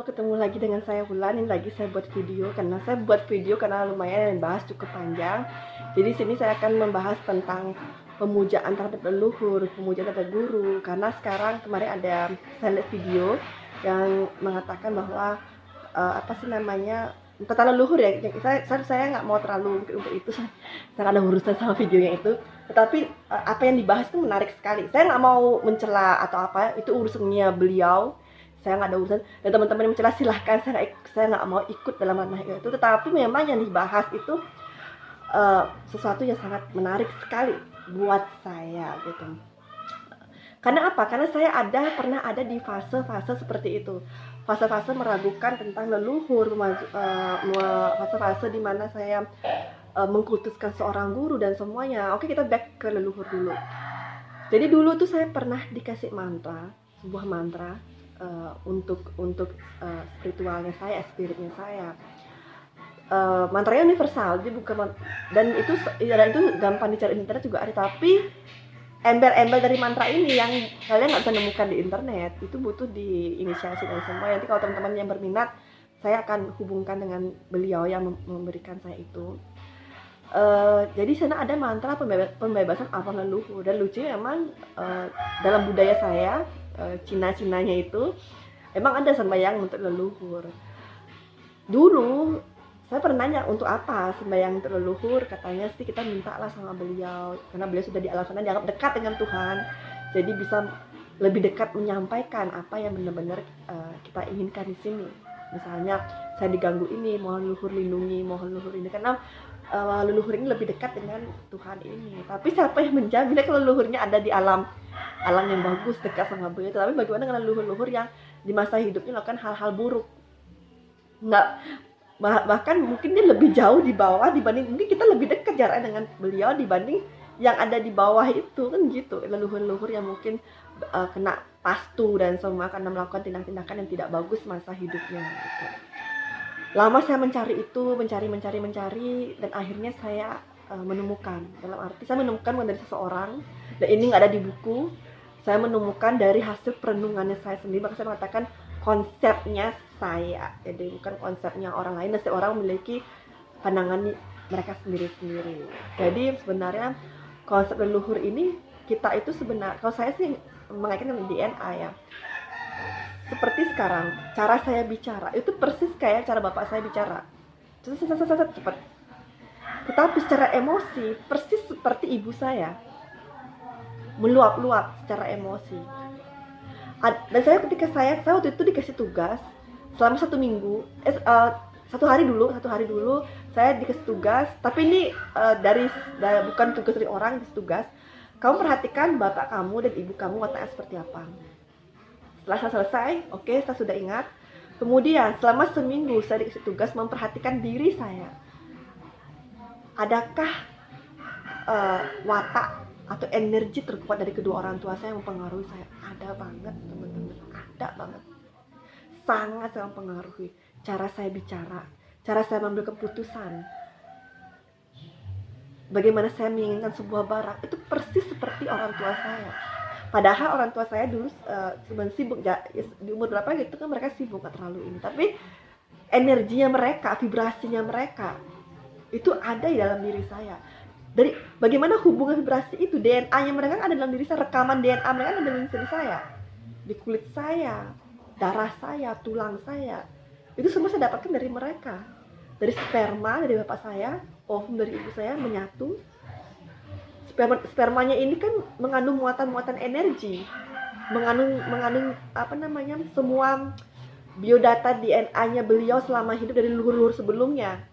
ketemu lagi dengan saya Wulan. Ini lagi saya buat video karena lumayan bahas cukup panjang. Jadi sini saya akan membahas tentang pemujaan terhadap leluhur, pemujaan terhadap guru. Karena kemarin ada saya lihat video yang mengatakan bahwa tentang leluhur ya. Saya nggak mau terlalu untuk itu, saya ada urusan sama videonya itu. Tetapi apa yang dibahas itu menarik sekali. Saya nggak mau mencela atau apa, itu urusannya beliau. Saya nggak ada urusan, dan teman-teman yang mencela silahkan, saya nggak mau ikut dalam ranah itu. Tetapi memang yang dibahas itu sesuatu yang sangat menarik sekali buat saya gitu. Karena apa? Karena saya pernah ada di fase-fase seperti itu, fase-fase meragukan tentang leluhur, fase-fase di mana saya mengkultuskan seorang guru dan semuanya. Oke, kita back ke leluhur dulu. Jadi dulu tuh saya pernah dikasih sebuah mantra untuk spiritualnya saya, spiritnya saya. Mantranya universal, jadi bukan, dan itu gampang dicari di internet juga ada. Tapi embel-embel dari mantra ini yang kalian nggak bisa nemukan di internet, itu butuh diinisiasi dan semua. Nanti kalau teman-teman yang berminat, saya akan hubungkan dengan beliau yang memberikan saya itu. Jadi sana ada mantra pembebasan alam leluhur, dan lucu memang dalam budaya saya, Cina-Cinanya itu emang ada sembahyang untuk leluhur. Dulu saya pernah nanya untuk apa sembahyang untuk leluhur. Katanya sih kita mintalah sama beliau, karena beliau sudah di alam sana dianggap dekat dengan Tuhan, jadi bisa lebih dekat menyampaikan apa yang benar-benar kita inginkan di sini. Misalnya saya diganggu ini, mohon leluhur lindungi, mohon leluhur ini, karena leluhur ini lebih dekat dengan Tuhan ini. Tapi siapa yang menjamin kalau leluhurnya ada di alam yang bagus, dekat sama beliau? Tapi bagaimana dengan leluhur yang di masa hidupnya melakukan hal-hal buruk? Bahkan mungkin dia lebih jauh di bawah dibanding, mungkin kita lebih dekat jaraknya dengan beliau dibanding yang ada di bawah itu, kan gitu. Leluhur-leluhur yang mungkin kena pastu dan semua karena melakukan tindakan-tindakan yang tidak bagus masa hidupnya gitu. Lama saya mencari, dan akhirnya saya menemukan. Dalam arti saya menemukan bukan dari seseorang, dan ini nggak ada di buku. Saya menemukan dari hasil perenungannya saya sendiri. Maka saya mengatakan konsepnya saya, jadi bukan konsepnya orang lain. Dan setiap orang memiliki pandangan mereka sendiri-sendiri. Jadi sebenarnya konsep leluhur ini, kita itu sebenarnya, kalau saya sih mengaitkan dengan DNA ya. Seperti sekarang, cara saya bicara itu persis kayak cara bapak saya bicara, cepat. Tetapi secara emosi persis seperti ibu saya, meluap-luap secara emosi. Dan saya ketika saya waktu itu dikasih tugas selama 1 minggu, satu hari dulu saya dikasih tugas. Tapi ini bukan tugas dari orang, dikasih tugas, kamu perhatikan bapak kamu dan ibu kamu wataknya seperti apa. Setelah saya selesai, oke, saya sudah ingat. Kemudian selama seminggu saya dikasih tugas memperhatikan diri saya. Adakah watak atau energi terkuat dari kedua orang tua saya yang mempengaruhi saya? Ada banget, teman-teman, ada banget. Sangat mempengaruhi cara saya bicara, cara saya mengambil keputusan, bagaimana saya menginginkan sebuah barang, itu persis seperti orang tua saya. Padahal orang tua saya dulu sebenarnya sibuk, di umur berapa gitu kan mereka sibuk, gak terlalu ini. Tapi energinya mereka, vibrasinya mereka itu ada di dalam diri saya. Dari bagaimana hubungan vibrasi itu, DNA-nya mereka ada dalam diri saya, rekaman DNA mereka ada dalam diri saya, di kulit saya, darah saya, tulang saya. Itu semua saya dapatkan dari mereka, dari sperma dari bapak saya, ovum dari ibu saya menyatu. Spermanya ini kan mengandung muatan-muatan energi, mengandung semua biodata DNA-nya beliau selama hidup dari leluhur sebelumnya.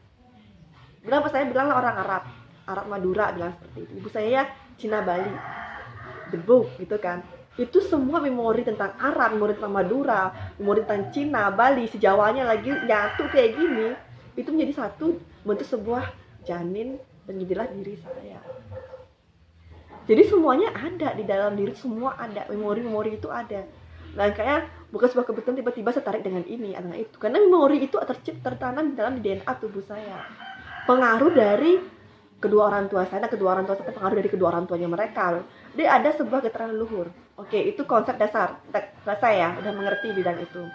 Saya bilang orang Arab Madura bilang seperti itu. Ibu saya Cina Bali, Debuk gitu kan. Itu semua memori tentang Arab, memori tentang Madura, memori tentang Cina, Bali, sejawanya lagi nyatu kayak gini. Itu menjadi satu, bentuk sebuah janin, dan jadilah diri saya. Jadi semuanya ada di dalam diri, semua ada, memori-memori itu ada. Dan kayak bukan sebuah kebetulan tiba-tiba saya tarik dengan ini, dengan itu. Karena memori itu tertanam di dalam DNA tubuh saya. Pengaruh dari kedua orang tua saya, dan kedua orang tua saya pengaruh dari kedua orang tuanya mereka. Dia ada sebuah getaran leluhur. Oke, itu konsep dasar. Saya udah mengerti bidang itu.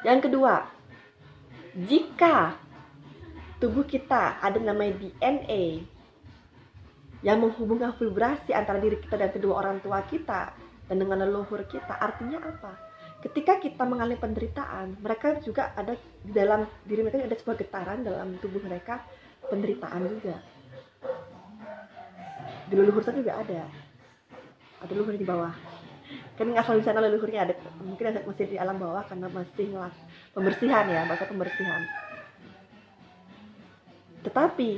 Yang kedua, jika tubuh kita ada namanya DNA yang menghubungkan vibrasi antara diri kita dan kedua orang tua kita dan dengan leluhur kita, artinya apa? Ketika kita mengalami penderitaan, mereka juga ada di dalam diri mereka, ada sebuah getaran dalam tubuh mereka, penderitaan juga. Di leluhur saya juga ada leluhur di bawah. Kan nggak selalu di sana leluhurnya ada, mungkin ada masih di alam bawah karena masih pembersihan ya, bahasa pembersihan. Tetapi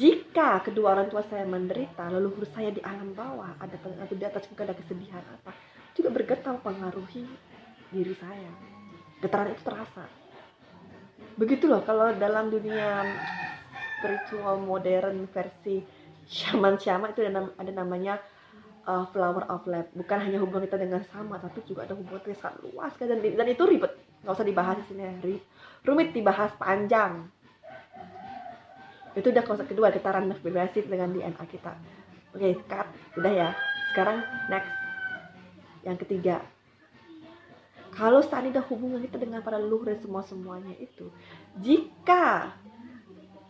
jika kedua orang tua saya menderita, leluhur saya di alam bawah ada atau di atas juga ada kesedihan apa, juga bergetar mempengaruhi diri saya. Getaran itu terasa. Begitu loh kalau dalam dunia spiritual modern versi syaman-syaman itu ada namanya flower of life. Bukan hanya hubungan kita dengan sama, tapi juga ada hubungan kita sangat luas dan itu ribet. Nggak usah dibahas di sini, rumit dibahas panjang. Itu udah konsep kedua, getaran vibrasi dengan DNA kita. Oke, cut. Udah ya. Sekarang next. Yang ketiga. Kalau saat ini ada hubungan kita dengan para leluhur dan semuanya itu, jika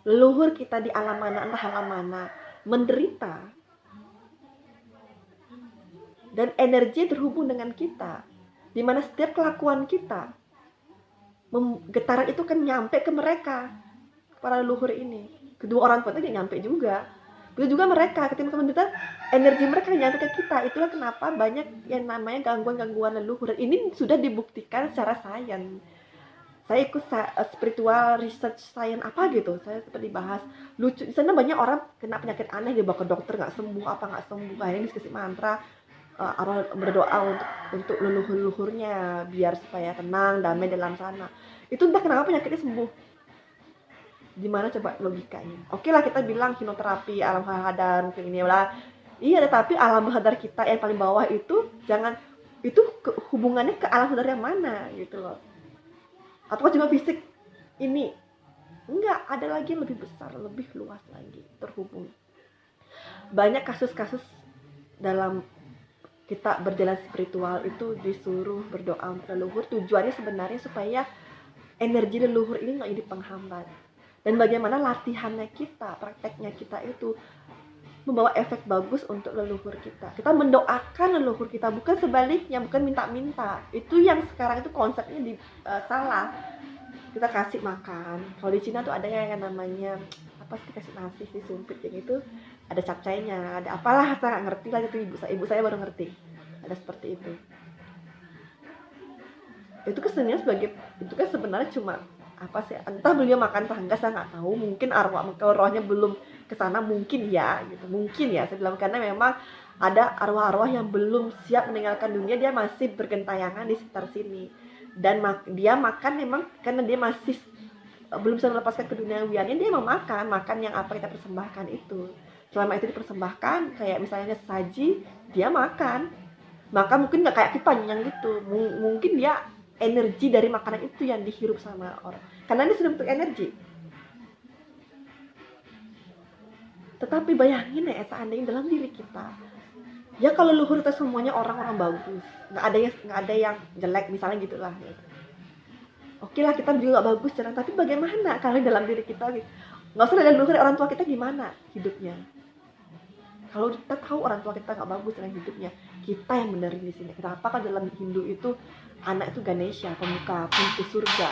leluhur kita di alam mana, entah alam mana, menderita, dan energi terhubung dengan kita, di mana setiap kelakuan kita, getaran itu kan nyampe ke mereka, para leluhur ini. Kedua orang tua itu nyampe juga. Begitu juga mereka, ketika menderita, energi mereka nyampe ke kita. Itulah kenapa banyak yang namanya gangguan-gangguan leluhur. Dan ini sudah dibuktikan secara sains. Saya ikut spiritual research science apa gitu. Saya sempat dibahas. Lucu, di sana banyak orang kena penyakit aneh, dibawa ke dokter nggak sembuh, nggak sembuh. Akhirnya dikasih mantra, arwah berdoa untuk leluhur-leluhurnya biar supaya tenang, damai dalam sana. Itu entah kenapa penyakitnya sembuh. Gimana coba logikanya? Oke lah kita bilang hipnoterapi, alam sadar, mungkin ini lah. Iya, tetapi alam sadar kita yang paling bawah itu hubungannya ke alam sadar yang mana gitu loh. Atau juga fisik ini? Enggak, ada lagi yang lebih besar, lebih luas lagi terhubung. Banyak kasus-kasus dalam kita berjalan spiritual itu disuruh berdoa untuk leluhur, tujuannya sebenarnya supaya energi leluhur ini nggak jadi penghambat. Dan bagaimana latihannya kita, prakteknya kita itu membawa efek bagus untuk leluhur kita. Kita mendoakan leluhur kita, bukan sebaliknya, bukan minta-minta. Itu yang sekarang itu konsepnya salah. Kita kasih makan. Kalau di Cina tuh ada yang namanya apa sih, kasih nasi disumpit yang itu, ada capcaynya, ada apalah, saya nggak ngerti lah itu, ibu saya baru ngerti. Ada seperti itu. Itu kan sebenarnya cuma apa sih, entah beliau makan tangga, saya nggak tahu, mungkin rohnya belum kesana, mungkin ya saya bilang, karena memang ada arwah-arwah yang belum siap meninggalkan dunia, dia masih bergentayangan di sekitar sini, dan dia makan memang karena dia masih belum bisa melepaskan keduniawiannya, dia mau makan yang apa kita persembahkan itu. Selama itu dipersembahkan, kayak misalnya saji, dia makan, maka mungkin nggak kayak kita nyang gitu, mungkin dia energi dari makanan itu yang dihirup sama orang, karena ini sudah bentuk energi. Tetapi bayangin ya, seandainya dalam diri kita, ya kalau leluhur kita semuanya orang-orang bagus, nggak ada yang jelek misalnya gitulah gitu. Oke lah, kita juga nggak bagus jarang, tapi bagaimana kalau dalam diri kita gitu? Nggak usah dari leluhur, orang tua kita gimana hidupnya. Kalau kita tahu orang tua kita nggak bagus dalam hidupnya, kita yang benar di sini. Kenapa kan dalam Hindu itu anak itu Ganesha, pembuka pintu surga.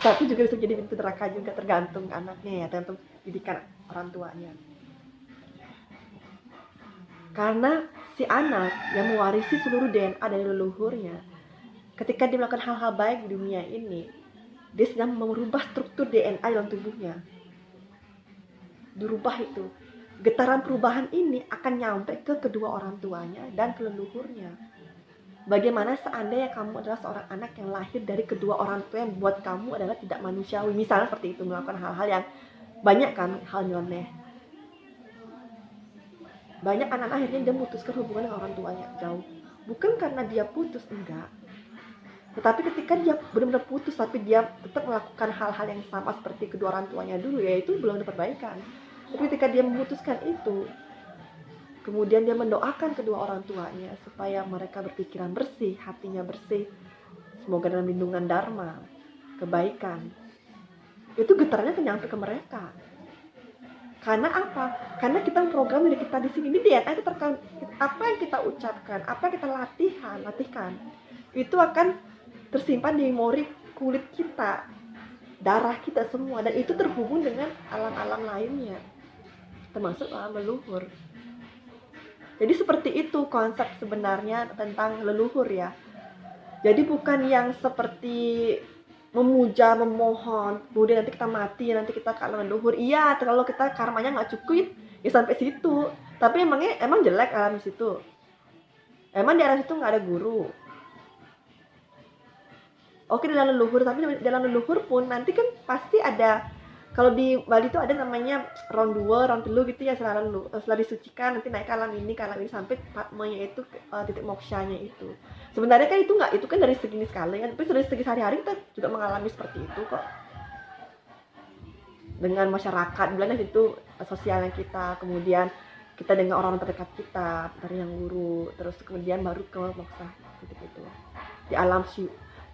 Tapi juga bisa jadi pintu neraka juga, tergantung anaknya ya, tergantung didikan orang tuanya. Karena si anak yang mewarisi seluruh DNA dari leluhurnya, ketika dia melakukan hal-hal baik di dunia ini, dia sedang merubah struktur DNA dalam tubuhnya. Dirubah itu. Getaran perubahan ini akan nyampe ke kedua orang tuanya dan ke leluhurnya. Bagaimana seandainya kamu adalah seorang anak yang lahir dari kedua orang tua yang buat kamu adalah tidak manusiawi, misalnya seperti itu, melakukan hal-hal yang banyak kan, hal nyeleneh. Banyak anak akhirnya dia memutuskan hubungan dengan orang tuanya jauh, bukan karena dia putus, enggak, tetapi ketika dia benar-benar putus tapi dia tetap melakukan hal-hal yang sama seperti kedua orang tuanya dulu, yaitu belum ada perbaikan. Tapi ketika dia memutuskan itu, kemudian dia mendoakan kedua orang tuanya supaya mereka berpikiran bersih, hatinya bersih, semoga dalam lindungan dharma, kebaikan. Itu getarnya nyampe ke mereka. Karena apa? Karena kita program diri kita di sini, di DNA itu terkait apa yang kita ucapkan, apa yang kita latihkan, itu akan tersimpan di memori kulit kita, darah kita semua, dan itu terhubung dengan alam-alam lainnya, termasuk alam leluhur. Jadi seperti itu konsep sebenarnya tentang leluhur ya. Jadi bukan yang seperti memuja, memohon, kemudian nanti kita mati, nanti kita ke alam leluhur. Iya, kalau kita karmanya nggak cukup, ya sampai situ. Tapi emang jelek alam situ. Emang di alam situ nggak ada guru. Oke, di alam leluhur, tapi di alam leluhur pun nanti kan pasti ada. Kalau di Bali itu ada namanya round 2, round 3 gitu ya, setelah disucikan nanti naik ke alam ini sampai padmanya itu titik mokshanya itu. Sebenarnya kan itu kan dari segi skala ya, tapi dari segi sehari-hari kita juga mengalami seperti itu kok. Dengan masyarakat, bilangnya itu sosialnya kita, kemudian kita dengan orang terdekat kita, dari yang guru, terus kemudian baru ke moksha titik itu. Di alam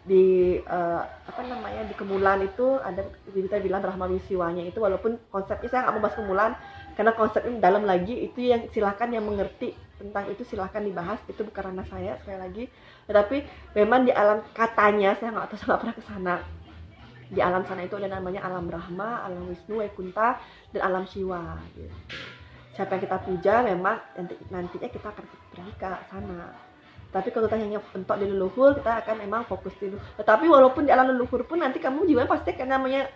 di di kemulan itu ada, kita bilang Brahma Wisiwanya itu, walaupun konsepnya saya nggak mau bahas kemulan karena konsepnya dalam lagi, itu yang silahkan yang mengerti tentang itu silahkan dibahas, itu bukan ranah saya sekali lagi. Tetapi memang di alam katanya, saya nggak tahu, saya nggak pernah ke sana. Di alam sana itu ada namanya alam Brahma, alam Wisnu, Waikunta, dan alam Shiva gitu. Siapa yang kita puja memang nantinya kita akan pergi ke sana. Tapi kalau kita hanya mentok di leluhur, kita akan memang fokus di leluhur. Tetapi walaupun di alam leluhur pun nanti kamu jiwa pasti kan namanya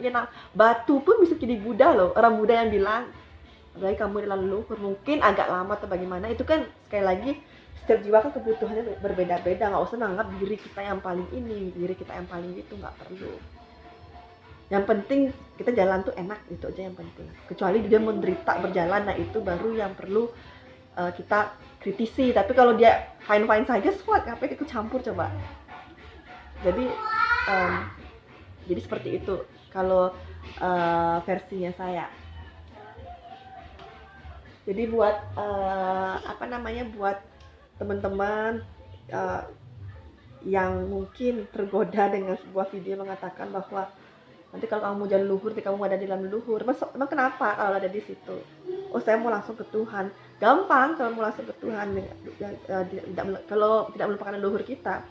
batu pun bisa jadi Buddha loh. Orang Buddha yang bilang, apalagi kamu di alam leluhur, mungkin agak lama atau bagaimana. Itu kan sekali lagi setiap jiwa kan kebutuhannya berbeda-beda. Nggak usah menganggap diri kita yang paling ini, diri kita yang paling itu, nggak perlu. Yang penting kita jalan tuh enak, itu aja yang penting. Kecuali dia menderita berjalan, nah itu baru yang perlu kita kritisi. Tapi kalau dia fine saja, ngapain ikut campur coba. Jadi seperti itu kalau versinya saya. Jadi buat buat teman-teman yang mungkin tergoda dengan sebuah video mengatakan bahwa nanti kalau kamu jalan luhur, nanti kamu ada di dalam luhur. Emang kenapa kalau ada di situ? Oh, saya mau langsung ke Tuhan. Gampang kalau mau langsung ke Tuhan. Kalau tidak melupakan leluhur kita,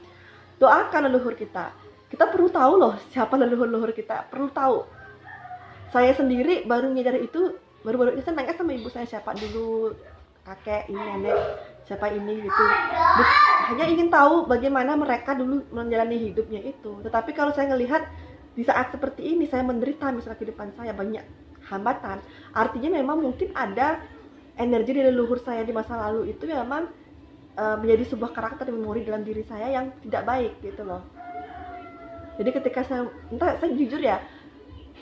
doakan leluhur kita. Kita perlu tahu loh siapa leluhur kita. Perlu tahu. Saya sendiri baru menyadari itu baru-baru ini. Saya nanya sama ibu saya, siapa dulu kakek ini, nenek, siapa ini gitu. Hanya ingin tahu bagaimana mereka dulu menjalani hidupnya itu. Tetapi kalau saya ngelihat di saat seperti ini saya menderita, misalnya kehidupan saya banyak hambatan, artinya memang mungkin ada energi di leluhur saya di masa lalu itu memang menjadi sebuah karakter memori dalam diri saya yang tidak baik gitu loh. Jadi ketika saya jujur ya,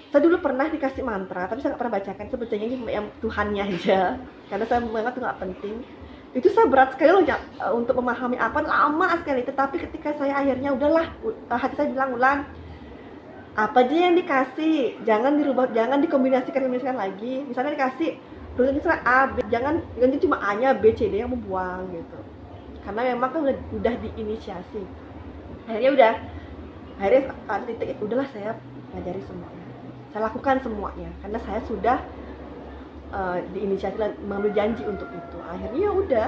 saya dulu pernah dikasih mantra tapi saya nggak pernah bacakan, sebetulnya ini yang Tuhannya aja karena saya menganggap itu nggak penting. Itu saya berat sekali loh untuk memahami apa, lama sekali. Tetapi ketika saya akhirnya udahlah, hati saya bilang, Ulan, apa aja yang dikasih jangan dirubah, jangan dikombinasikan lagi. Misalnya dikasih misalnya A, B, jangan cuma A nya, B, C, D yang membuang gitu, karena memang kan udah diinisiasi. Akhirnya titik itu, udahlah saya pelajari semuanya, saya lakukan semuanya karena saya sudah diinisiasi dan mengambil janji untuk itu. Akhirnya udah,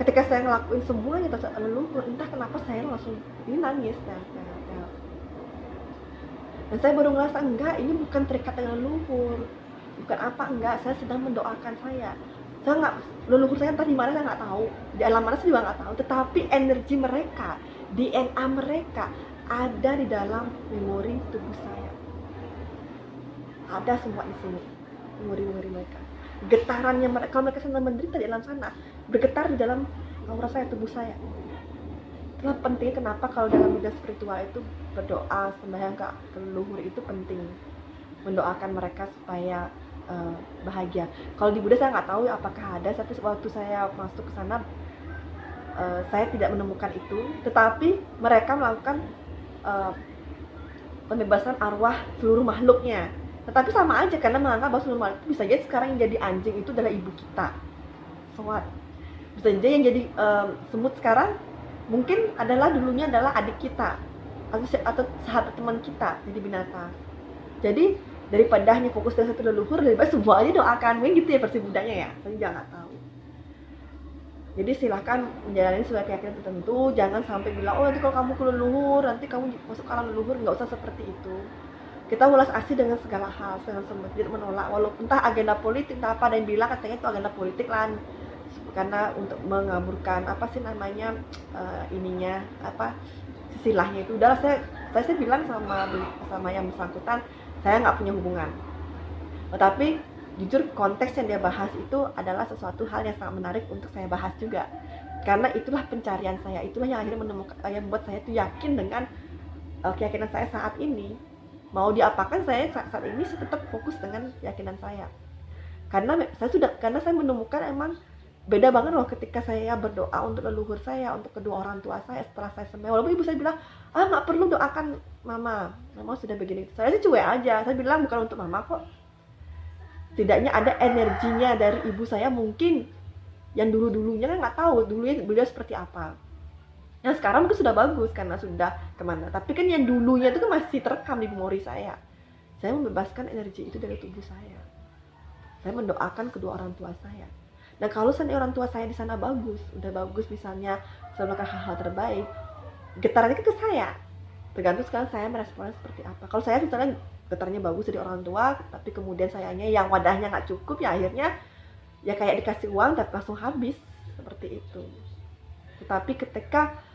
ketika saya ngelakuin semuanya leluhur, entah kenapa saya langsung nangis. Dan saya baru ngerasa enggak, ini bukan terikat dengan leluhur, bukan enggak, saya sedang mendoakan saya nggak, leluhur saya entah di mana saya nggak tahu, di alam mana saya juga nggak tahu, tetapi energi mereka, DNA mereka ada di dalam memori tubuh saya, ada semua di sini, memori mereka, getarannya mereka, kalau mereka sedang menderita di alam sana, bergetar di dalam aura saya, tubuh saya. Itulah pentingnya kenapa kalau dalam dunia spiritual itu berdoa, sembahyang ke leluhur itu penting, mendoakan mereka supaya bahagia. Kalau di Buddha saya nggak tahu apakah ada, tapi waktu saya masuk ke sana saya tidak menemukan itu, tetapi mereka melakukan pembebasan arwah seluruh makhluknya. Tetapi sama aja, karena menganggap bahwa seluruh makhluk itu bisa jadi sekarang yang jadi anjing itu adalah ibu kita, bisa jadi yang jadi semut sekarang mungkin dulunya adalah adik kita. atau sahabat teman kita jadi binatang. Jadi daripada hanya fokus dengan satu leluhur, lebih baik semua aja doakan. Mungkin gitu ya versi Budanya ya, saya juga nggak tahu. Jadi silahkan menjalani sesuai keyakinan tertentu, jangan sampai bilang, oh nanti kalau kamu ke leluhur, nanti kamu masuk ke alam leluhur. Nggak usah seperti itu. Kita ulas asih dengan segala hal, dengan semua, tidak menolak, walaupun entah agenda politik, entah apa, dan bilang katanya itu agenda politik lah, karena untuk mengaburkan apa sih namanya ininya apa silahnya itu. Udahlah, saya bilang sama yang bersangkutan, saya nggak punya hubungan. Tetapi jujur konteks yang dia bahas itu adalah sesuatu hal yang sangat menarik untuk saya bahas juga, karena itulah pencarian saya, itulah yang akhirnya menemukan, yang membuat saya tuh yakin dengan keyakinan saya saat ini. Mau diapakan, saya saat ini tetap fokus dengan keyakinan saya, karena saya menemukan emang beda banget loh ketika saya berdoa untuk leluhur saya, untuk kedua orang tua saya setelah saya sembuh. Walaupun ibu saya bilang, nggak perlu doakan mama sudah begini. Saya sih cuek aja, saya bilang bukan untuk mama kok. Setidaknya ada energinya dari ibu saya, mungkin yang dulunya kan nggak tahu dulunya beliau seperti apa. Yang sekarang mungkin sudah bagus karena sudah kemana, tapi kan yang dulunya itu kan masih terekam di memori saya. Saya membebaskan energi itu dari tubuh saya. Saya mendoakan kedua orang tua saya. Nah kalau seandainya orang tua saya di sana udah bagus misalnya, saya melakukan hal-hal terbaik, getarannya ke saya. Tergantung sekarang saya meresponnya seperti apa. Kalau saya misalnya getarannya bagus dari orang tua, tapi kemudian sayanya yang wadahnya nggak cukup, ya akhirnya ya kayak dikasih uang tapi langsung habis, seperti itu. Tetapi ketika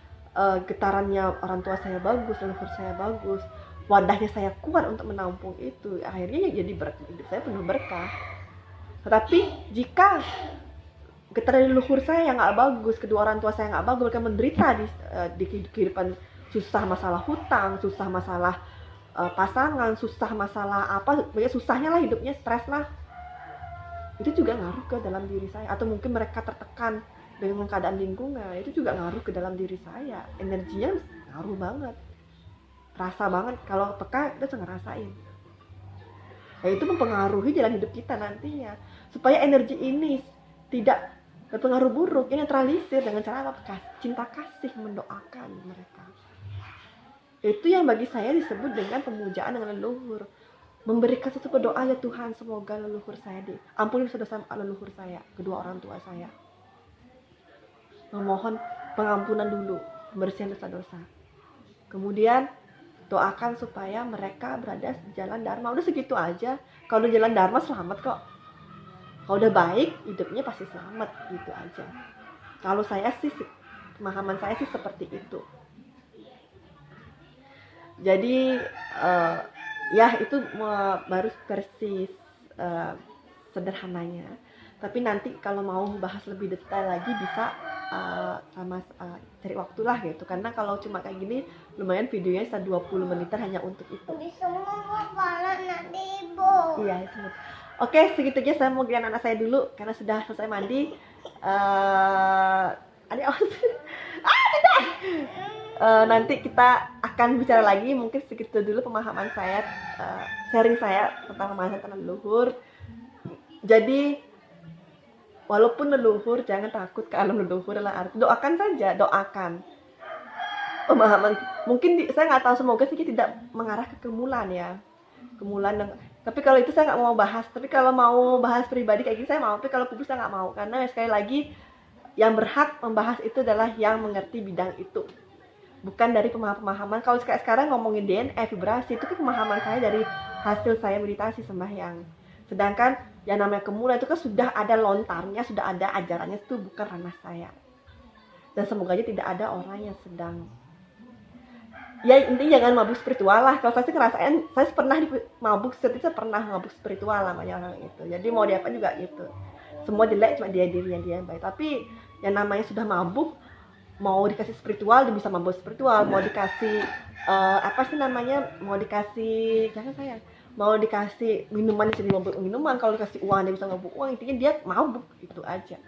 getarannya orang tua saya bagus, leluhur saya bagus, wadahnya saya kuat untuk menampung itu, akhirnya jadi hidup saya penuh berkah. Tetapi jika getaran leluhur saya yang nggak bagus, kedua orang tua saya nggak bagus, mereka menderita di kehidupan, susah masalah hutang, susah masalah pasangan, susah masalah apa, banyak susahnya lah hidupnya, stres lah, itu juga ngaruh ke dalam diri saya. Atau mungkin mereka tertekan dengan keadaan lingkungan, itu juga ngaruh ke dalam diri saya, energinya ngaruh banget, rasa banget. Kalau peka kita bisa ngerasain, ya itu mempengaruhi jalan hidup kita nantinya. Supaya energi ini tidak berpengaruh buruk, ini netralisir dengan cara apa? Cinta kasih, mendoakan mereka. Itu yang bagi saya disebut dengan pemujaan dengan leluhur. Memberikan satu doa, ya Tuhan semoga leluhur saya ampuni dosa-dosa leluhur saya, kedua orang tua saya. Memohon pengampunan dulu, pembersihan dosa-dosa. Kemudian doakan supaya mereka berada di jalan dharma. Udah segitu aja. Kalau di jalan dharma selamat kok. Kalau udah baik, hidupnya pasti selamat, gitu aja. Kalau saya sih, pemahaman saya sih seperti itu. Jadi ya itu baru versi sederhananya. Tapi nanti kalau mau bahas lebih detail lagi bisa cari waktu lah gitu. Karena kalau cuma kayak gini lumayan videonya 20 menitan hanya untuk itu. Iya, semut. Oke, segitu aja, saya mau ganti anak saya dulu karena sudah selesai mandi. Tidak. Nanti kita akan bicara lagi, mungkin segitu dulu pemahaman saya, sharing saya tentang pemahaman tentang leluhur. Jadi walaupun leluhur, jangan takut ke alam leluhur, adalah arti doakan saja, doakan. Pemahaman mungkin saya nggak tahu, semoga sih tidak mengarah ke kemulan ya, tapi kalau itu saya nggak mau bahas. Tapi kalau mau bahas pribadi kayak gini saya mau, tapi kalau publik saya nggak mau, karena sekali lagi yang berhak membahas itu adalah yang mengerti bidang itu, bukan dari pemahaman. Kalau sekarang ngomongin DNA, vibrasi, itu kan pemahaman saya dari hasil saya meditasi sembahyang. Sedangkan yang namanya kemulan itu kan sudah ada lontarnya, sudah ada ajarannya, itu bukan ranah saya. Dan semoga aja tidak ada orang yang sedang, ya intinya jangan mabuk spiritual lah. Kalau saya sih ngerasain, saya pernah mabuk spiritual, saya pernah mabuk spiritual namanya orang itu. Jadi mau diapa juga gitu, semua jelek, cuma dia yang baik. Tapi yang namanya sudah mabuk, mau dikasih spiritual dia bisa mabuk spiritual, mau dikasih mau dikasih, jangan sayang, mau dikasih minuman jadi mabuk minuman, kalau dikasih uang dia bisa mabuk uang. Intinya dia mabuk, itu aja.